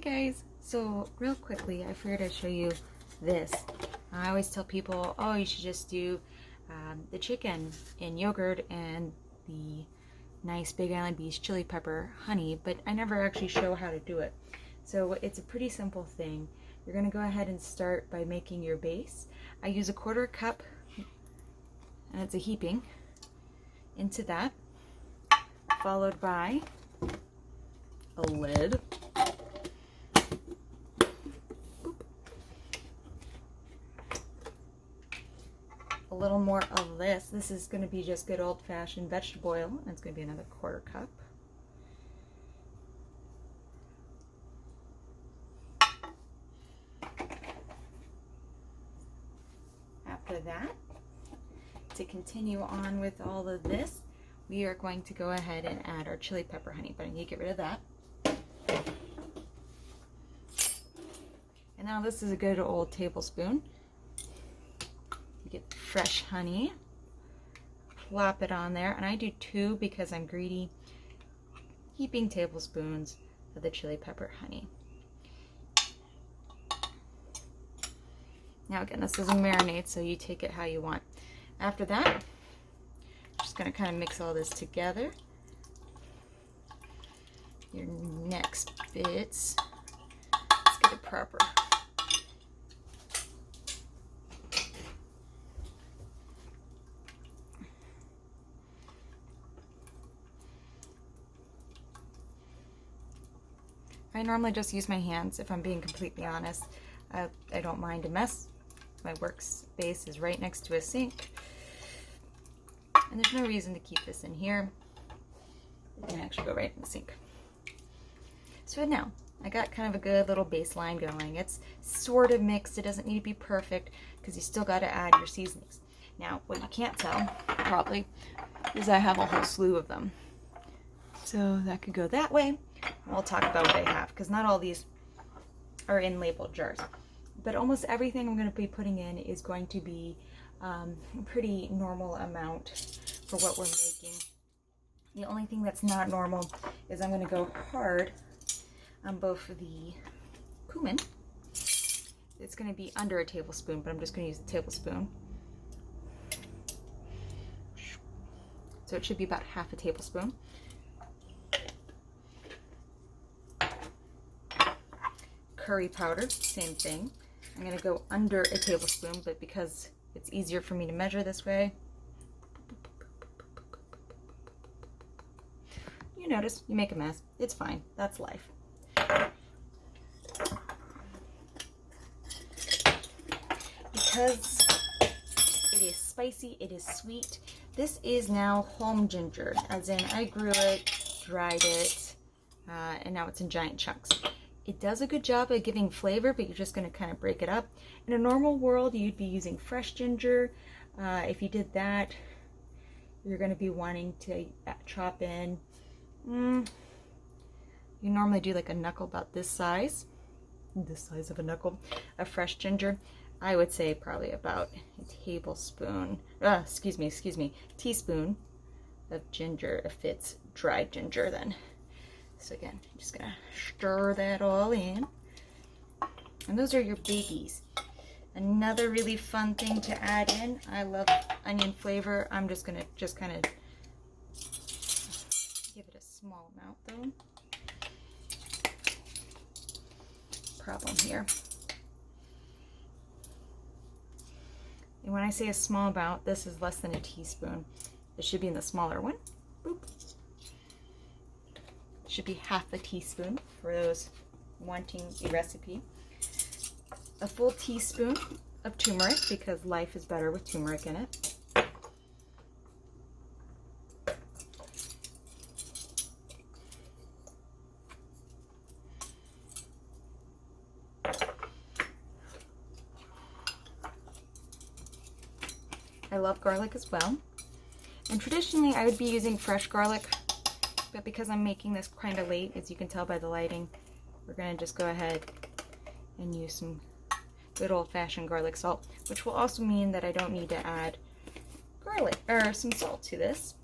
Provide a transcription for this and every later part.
Guys, so real quickly I figured I'd show you this. I always tell people, oh, you should just do the chicken in yogurt and the nice Big Island Beast chili pepper honey, but I never actually show how to do it. So it's a pretty simple thing. You're going to go ahead and start by making your base. I use a 1/4 cup, and it's a heaping, into that, followed by a lid. A little more of this. This is going to be just good old-fashioned vegetable oil, and it's going to be another 1/4 cup. After that, to continue on with all of this, we are going to go ahead and add our chili pepper honey, but I need to get rid of that. And now this is a good old tablespoon. Get fresh honey, plop it on there, and I do 2 because I'm greedy. Heaping tablespoons of the chili pepper honey. Now again, this is a marinade, so you take it how you want. After that, just going to kind of mix all this together. Your next bits, let's get it proper. I normally just use my hands, if I'm being completely honest. I don't mind a mess. My workspace is right next to a sink. And there's no reason to keep this in here. It can actually go right in the sink. So now, I got kind of a good little baseline going. It's sort of mixed. It doesn't need to be perfect because you still got to add your seasonings. Now, what you can't tell, probably, is I have a whole slew of them. So that could go that way. I'll talk about what I have, because not all these are in labeled jars. But almost everything I'm going to be putting in is going to be a pretty normal amount for what we're making. The only thing that's not normal is I'm going to go hard on both the cumin. It's going to be under a tablespoon, but I'm just going to use a tablespoon. So it should be about half a tablespoon. Curry powder, same thing. I'm going to go under a tablespoon, but because it's easier for me to measure this way, you notice, you make a mess. It's fine. That's life. Because it is spicy, it is sweet. This is now home ginger, as in I grew it, dried it, and now it's in giant chunks. It does a good job of giving flavor, but you're just going to kind of break it up. In a normal world, you'd be using fresh ginger. If you did that, you're going to be wanting to chop in. You normally do like a knuckle about this size of a knuckle, of fresh ginger. I would say probably about a tablespoon, teaspoon of ginger if it's dried ginger then. So again, I'm just gonna stir that all in. And those are your biggies. Another really fun thing to add in, I love onion flavor. I'm just gonna kind of give it a small amount though. Problem here. And when I say a small amount, this is less than a teaspoon. It should be in the smaller one. Boop. Should be half a teaspoon for those wanting a recipe. A full teaspoon of turmeric, because life is better with turmeric in it. I love garlic as well. And traditionally I would be using fresh garlic, but because I'm making this kind of late, as you can tell by the lighting, we're going to just go ahead and use some good old-fashioned garlic salt, which will also mean that I don't need to add garlic or some salt to this.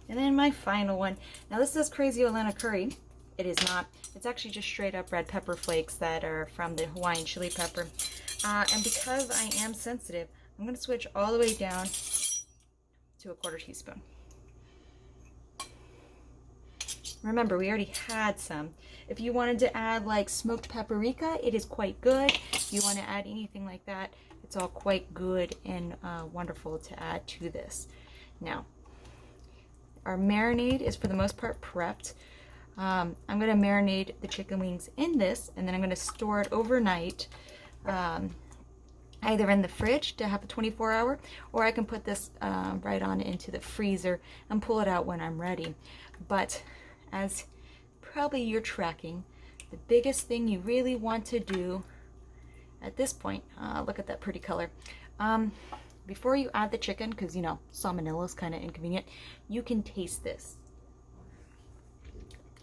And then my final one. Now this is Crazy Olena Curry, It is not. It's actually just straight up red pepper flakes that are from the Hawaiian chili pepper. And because I am sensitive, I'm going to switch all the way down to a 1/4 teaspoon. Remember, we already had some. If you wanted to add like smoked paprika, it is quite good. If you want to add anything like that, it's all quite good and wonderful to add to this. Now, our marinade is for the most part prepped. I'm going to marinate the chicken wings in this, and then I'm going to store it overnight, either in the fridge to have a 24-hour, or I can put this right on into the freezer and pull it out when I'm ready. But as probably you're tracking, the biggest thing you really want to do at this point, look at that pretty color, before you add the chicken, because you know salmonella is kind of inconvenient, you can taste this.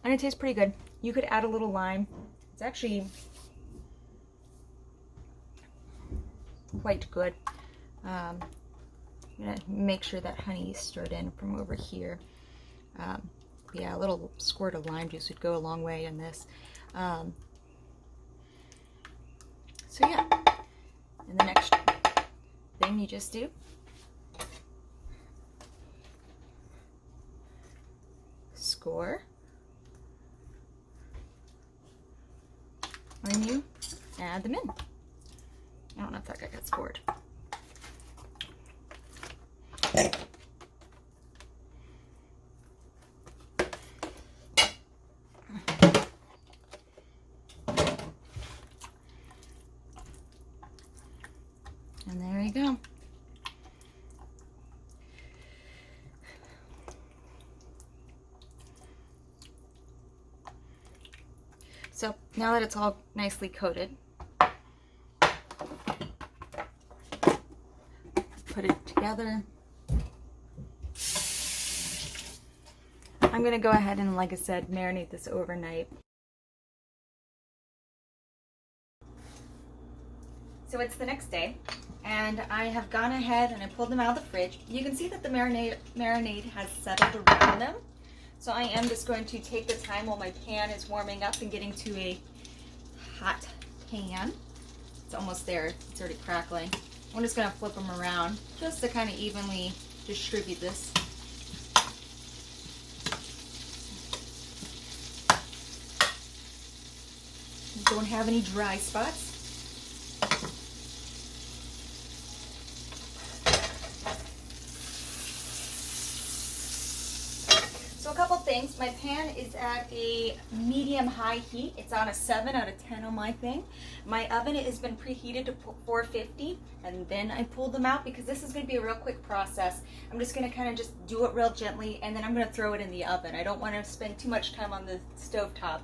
And it tastes pretty good. You could add a little lime. It's actually quite good. I'm gonna make sure that honey is stirred in from over here. Yeah, a little squirt of lime juice would go a long way in this. So yeah, and the next thing you just do, score when you add them in. I don't know if that guy got scored. And there you go. So now that it's all nicely coated, put it together. I'm going to go ahead and, like I said, marinate this overnight. So it's the next day, and I have gone ahead and I pulled them out of the fridge. You can see that the marinade has settled around them. So I am just going to take the time while my pan is warming up and getting to a hot pan. It's almost there. It's already crackling. I'm just going to flip them around just to kind of evenly distribute this. Don't have any dry spots. So a couple things. My pan is at a medium-high heat. It's on a 7 out of 10 on my thing. My oven has been preheated to 450, and then I pulled them out because this is going to be a real quick process. I'm just going to kind of just do it real gently, and then I'm going to throw it in the oven. I don't want to spend too much time on the stovetop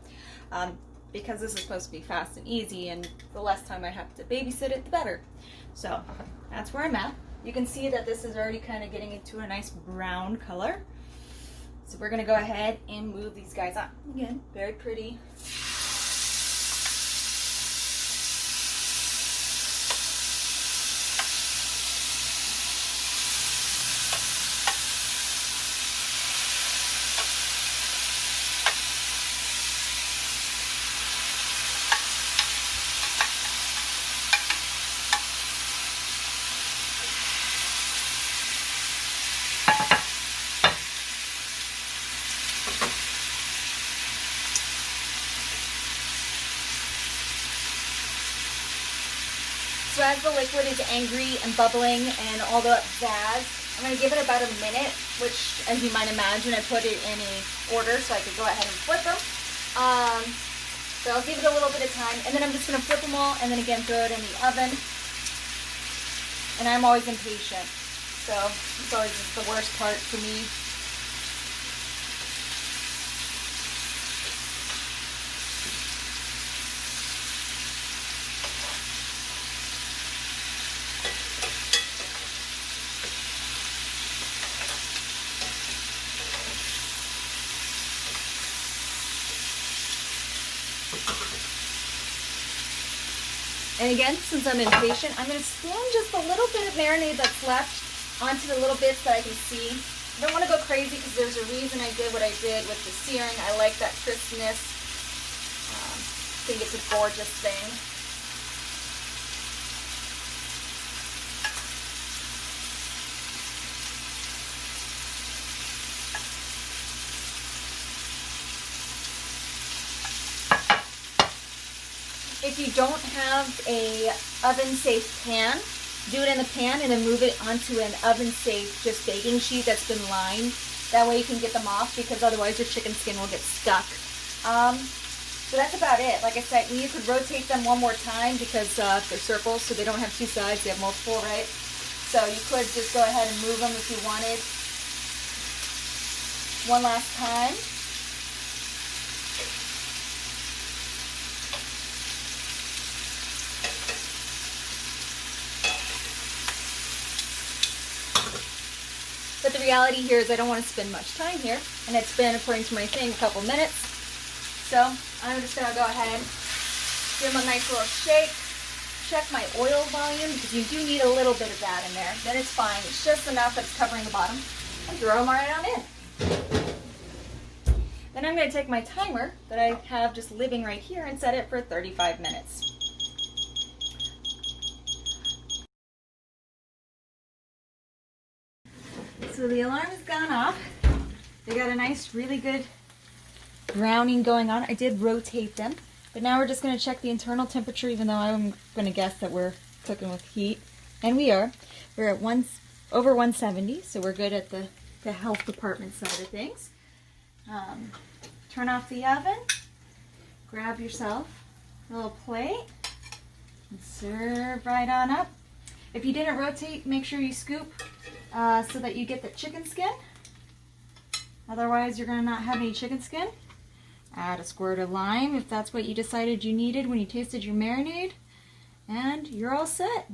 because this is supposed to be fast and easy, and the less time I have to babysit it, the better. So that's where I'm at. You can see that this is already kind of getting into a nice brown color. So we're going to go ahead and move these guys on. Again, very pretty. So as the liquid is angry and bubbling and all the jazz, I'm going to give it about a minute, which, as you might imagine, I put it in a order so I could go ahead and flip them. So I'll give it a little bit of time, and then I'm just going to flip them all, and then again throw it in the oven. And I'm always impatient, so it's always just the worst part for me. And again, since I'm impatient, I'm going to spoon just a little bit of marinade that's left onto the little bits that I can see. I don't want to go crazy because there's a reason I did what I did with the searing. I like that crispness think it's a gorgeous thing. If you don't have a oven-safe pan, do it in the pan and then move it onto an oven-safe just baking sheet that's been lined. That way you can get them off, because otherwise your chicken skin will get stuck. So that's about it. Like I said, you could rotate them one more time because they're circles, so they don't have two sides, they have multiple, right? So you could just go ahead and move them if you wanted. One last time. But the reality here is I don't want to spend much time here, and it's been, according to my thing, a couple minutes. So I'm just going to go ahead, give them a nice little shake, check my oil volume, because you do need a little bit of that in there. Then it's fine. It's just enough that's covering the bottom, and throw them right on in. Then I'm going to take my timer that I have just living right here and set it for 35 minutes. So the alarm has gone off. They got a nice, really good browning going on. I did rotate them, but now we're just going to check the internal temperature, even though I'm going to guess that we're cooking with heat. And we are. We're at over 170, so we're good at the health department side of things. Turn off the oven. Grab yourself a little plate and serve right on up. If you didn't rotate, make sure you scoop so that you get the chicken skin. Otherwise, you're going to not have any chicken skin. Add a squirt of lime if that's what you decided you needed when you tasted your marinade. And you're all set.